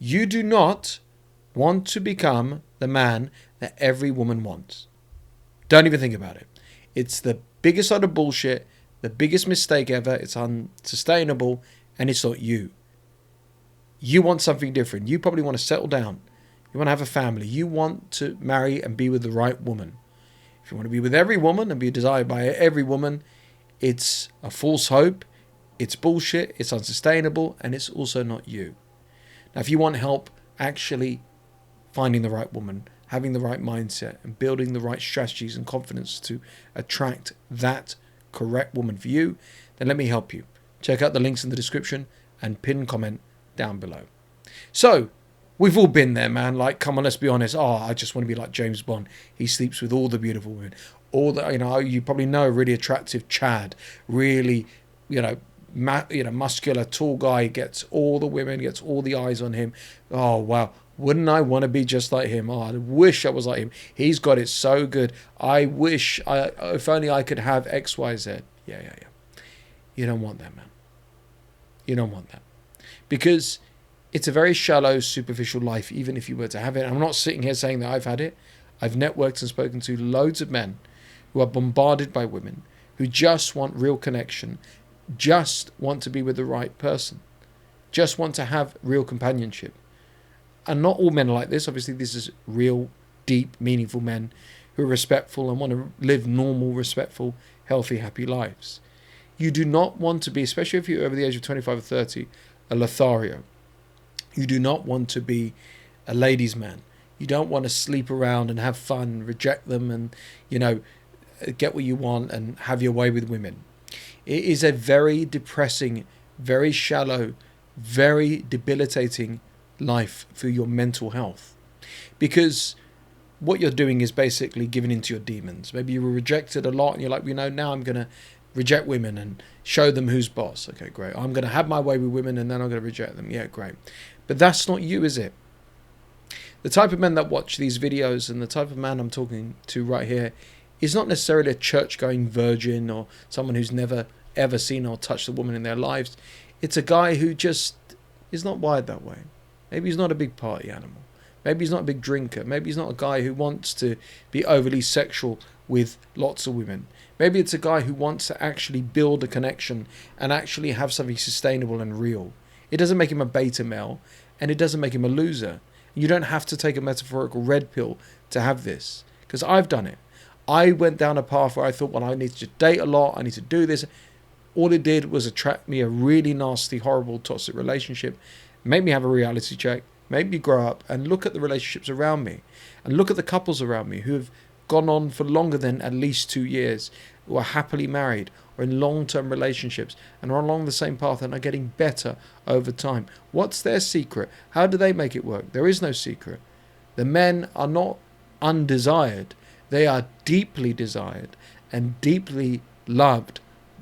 You do not want to become the man that every woman wants. Don't even think about it. It's the biggest lot of bullshit, the biggest mistake ever. It's unsustainable, and it's not you. You want something different. You probably want to settle down. You want to have a family. You want to marry and be with the right woman. If you want to be with every woman and be desired by every woman, it's a false hope. It's bullshit. It's unsustainable, and it's also not you. Now, if you want help actually finding the right woman, having the right mindset, and building the right strategies and confidence to attract that correct woman for you, then let me help you. Check out the links in the description and pin comment down below. So, we've all been there, man. Like, come on, let's be honest. Oh, I just want to be like James Bond. He sleeps with all the beautiful women. All the, you probably know a really attractive Chad, really, muscular, tall guy, gets all the women, gets all the eyes on him. Oh, wow. Wouldn't I want to be just like him? Oh, I wish I was like him. He's got it so good. I wish, if only I could have X, Y, Z. Yeah. You don't want that, man. You don't want that. Because it's a very shallow, superficial life, even if you were to have it. I'm not sitting here saying that I've had it. I've networked and spoken to loads of men who are bombarded by women, who just want real connection, just want to be with the right person, just want to have real companionship. And not all men are like this. Obviously, this is real, deep, meaningful men who are respectful and want to live normal, respectful, healthy, happy lives. You do not want to be, especially if you're over the age of 25 or 30, a Lothario. You do not want to be a ladies' man. You don't want to sleep around and have fun, reject them and, get what you want and have your way with women. It is a very depressing, very shallow, very debilitating life for your mental health. Because what you're doing is basically giving into your demons. Maybe you were rejected a lot and you're like, now I'm going to reject women and show them who's boss. Okay, great. I'm going to have my way with women and then I'm going to reject them. Yeah, great. But that's not you, is it? The type of men that watch these videos and the type of man I'm talking to right here is not necessarily a church-going virgin or someone who's never ever seen or touched a woman in their lives. It's a guy who just is not wired that way. Maybe he's not a big party animal. Maybe he's not a big drinker. Maybe he's not a guy who wants to be overly sexual with lots of women. Maybe it's a guy who wants to actually build a connection and actually have something sustainable and real. It doesn't make him a beta male, and it doesn't make him a loser. You don't have to take a metaphorical red pill to have this, because I've done it. I went down a path where I thought, well, I need to date a lot, I need to do this. All it did was attract me a really nasty, horrible, toxic relationship, make me have a reality check, make me grow up and look at the relationships around me and look at the couples around me who have gone on for longer than at least 2 years, who are happily married or in long-term relationships and are along the same path and are getting better over time. What's their secret? How do they make it work? There is no secret. The men are not undesired. They are deeply desired and deeply loved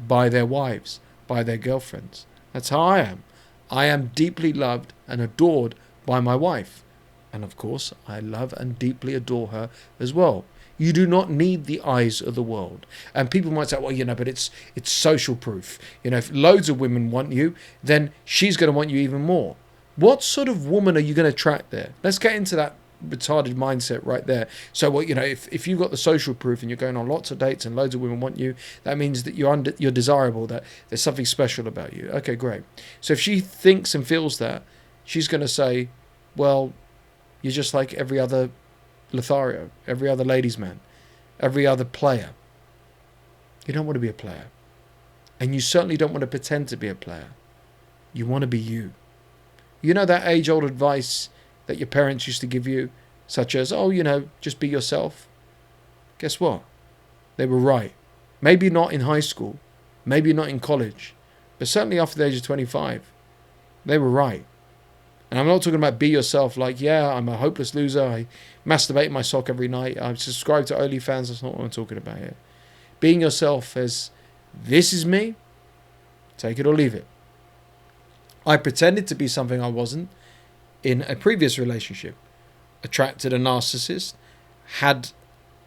by their wives, by their girlfriends. That's how I am. I am deeply loved and adored by my wife. And of course, I love and deeply adore her as well. You do not need the eyes of the world. And people might say, well, but it's social proof. If loads of women want you, then she's going to want you even more. What sort of woman are you going to attract there? Let's get into that retarded mindset right there. So, if you've got the social proof and you're going on lots of dates and loads of women want you, that means that you're desirable, that there's something special about you. Okay, great. So if she thinks and feels that, she's going to say, well, you're just like every other Lothario, every other ladies' man, every other player. You don't want to be a player. And you certainly don't want to pretend to be a player. You want to be you. You know that age-old advice that your parents used to give you, such as, just be yourself? Guess what? They were right. Maybe not in high school, maybe not in college, but certainly after the age of 25, they were right. And I'm not talking about be yourself like, I'm a hopeless loser, I masturbate in my sock every night, I subscribe to OnlyFans. That's not what I'm talking about here. Being yourself as, this is me, take it or leave it. I pretended to be something I wasn't in a previous relationship. Attracted a narcissist, had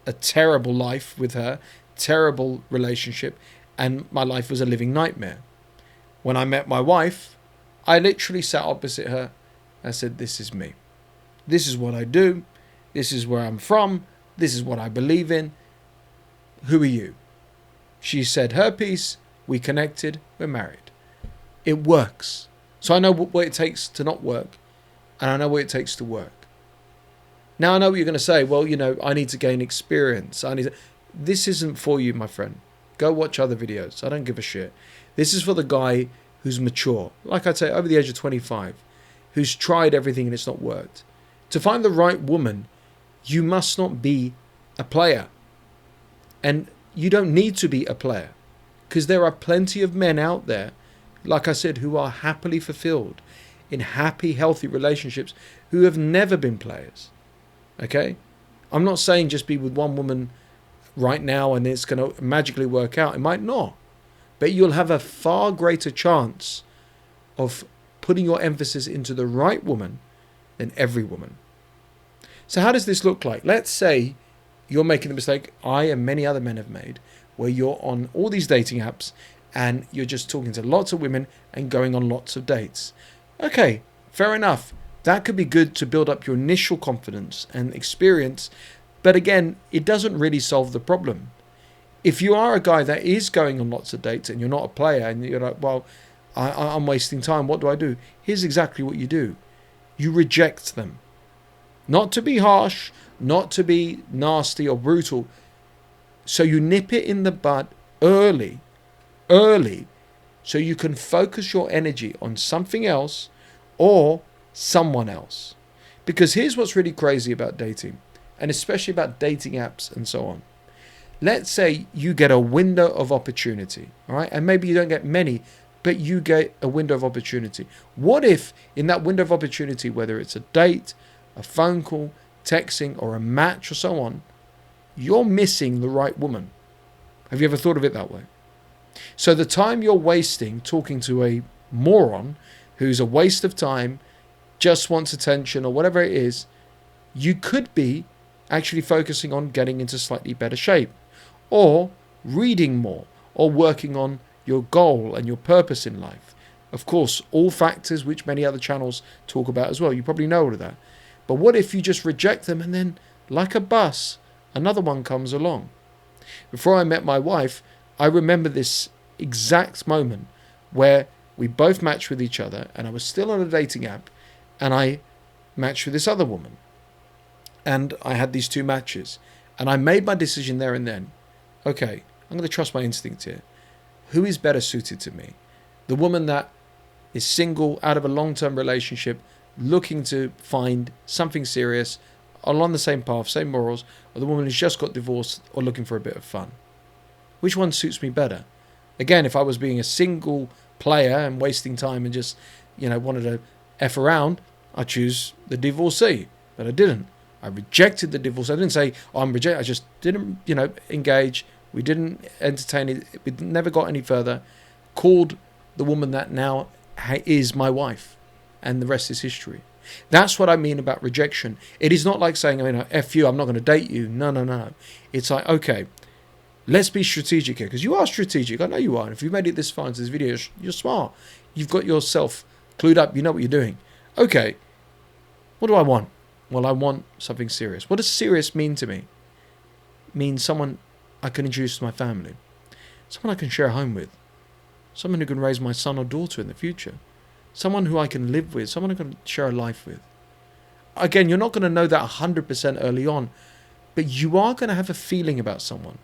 a terrible life with her, terrible relationship, and my life was a living nightmare. When I met my wife, I literally sat opposite her I said, this is me. This is what I do. This is where I'm from. This is what I believe in. Who are you? She said her piece. We connected. We're married. It works. So I know what it takes to not work. And I know what it takes to work. Now I know what you're going to say. Well, I need to gain experience. This isn't for you, my friend. Go watch other videos. I don't give a shit. This is for the guy who's mature. Like I say, over the age of 25. Who's tried everything and it's not worked. To find the right woman, you must not be a player. And you don't need to be a player. Because there are plenty of men out there, like I said, who are happily fulfilled in happy, healthy relationships who have never been players. Okay? I'm not saying just be with one woman right now and it's going to magically work out. It might not. But you'll have a far greater chance of putting your emphasis into the right woman than every woman. So how does this look like? Let's say you're making the mistake I and many other men have made, where you're on all these dating apps and you're just talking to lots of women and going on lots of dates. Okay, fair enough. That could be good to build up your initial confidence and experience. But again, it doesn't really solve the problem. If you are a guy that is going on lots of dates and you're not a player and you're like, well, I'm wasting time. What do I do? Here's exactly what you do. You reject them. Not to be harsh, not to be nasty or brutal. So you nip it in the bud early, so you can focus your energy on something else or someone else. Because here's what's really crazy about dating, and especially about dating apps and so on. Let's say you get a window of opportunity, all right? And maybe you don't get many, but you get a window of opportunity. What if in that window of opportunity, whether it's a date, a phone call, texting, or a match or so on, you're missing the right woman? Have you ever thought of it that way? So the time you're wasting talking to a moron who's a waste of time, just wants attention or whatever it is, you could be actually focusing on getting into slightly better shape, or reading more, or working on your goal and your purpose in life. Of course, all factors which many other channels talk about as well. You probably know all of that. But what if you just reject them and then, like a bus, another one comes along? Before I met my wife, I remember this exact moment where we both matched with each other and I was still on a dating app and I matched with this other woman. And I had these two matches. And I made my decision there and then. Okay, I'm going to trust my instinct here. Who is better suited to me? The woman that is single, out of a long-term relationship, looking to find something serious, along the same path, same morals, or the woman who's just got divorced or looking for a bit of fun? Which one suits me better? Again, if I was being a single player and wasting time and just, wanted to F around, I'd choose the divorcee. But I didn't. I rejected the divorce. I didn't say, I'm rejected. I just didn't, engage. We didn't entertain it. We never got any further. Called the woman that now is my wife. And the rest is history. That's what I mean about rejection. It is not like saying, F you, I'm not going to date you. No. It's like, okay, let's be strategic here. Because you are strategic. I know you are. And if you've made it this far into this video, you're smart. You've got yourself clued up. You know what you're doing. Okay, what do I want? Well, I want something serious. What does serious mean to me? It means someone I can introduce to my family. Someone I can share a home with. Someone who can raise my son or daughter in the future. Someone who I can live with. Someone I can share a life with. Again, you're not going to know that 100% early on, but you are going to have a feeling about someone.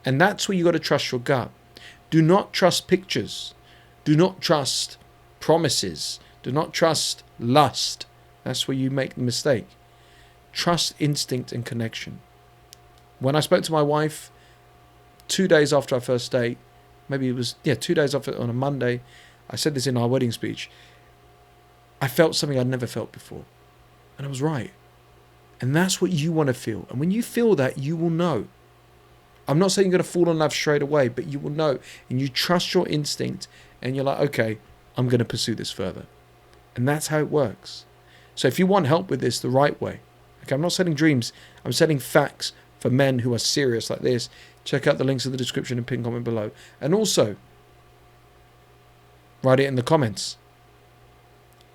And that's where you got to trust your gut. Do not trust pictures. Do not trust promises. Do not trust lust. That's where you make the mistake. Trust instinct and connection. When I spoke to my wife 2 days after our first date, maybe it was, 2 days after, on a Monday, I said this in our wedding speech, I felt something I'd never felt before. And I was right. And that's what you want to feel. And when you feel that, you will know. I'm not saying you're going to fall in love straight away, but you will know. And you trust your instinct and you're like, okay, I'm going to pursue this further. And that's how it works. So if you want help with this the right way, okay, I'm not selling dreams, I'm selling facts for men who are serious like this. Check out the links in the description and pin comment below. And also, write it in the comments.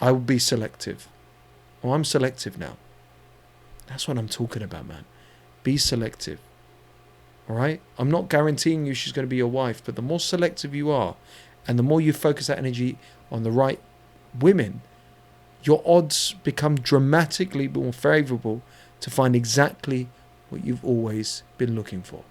I will be selective. Oh, I'm selective now. That's what I'm talking about, man. Be selective. All right? I'm not guaranteeing you she's going to be your wife, but the more selective you are, and the more you focus that energy on the right women, your odds become dramatically more favorable to find exactly what you've always been looking for.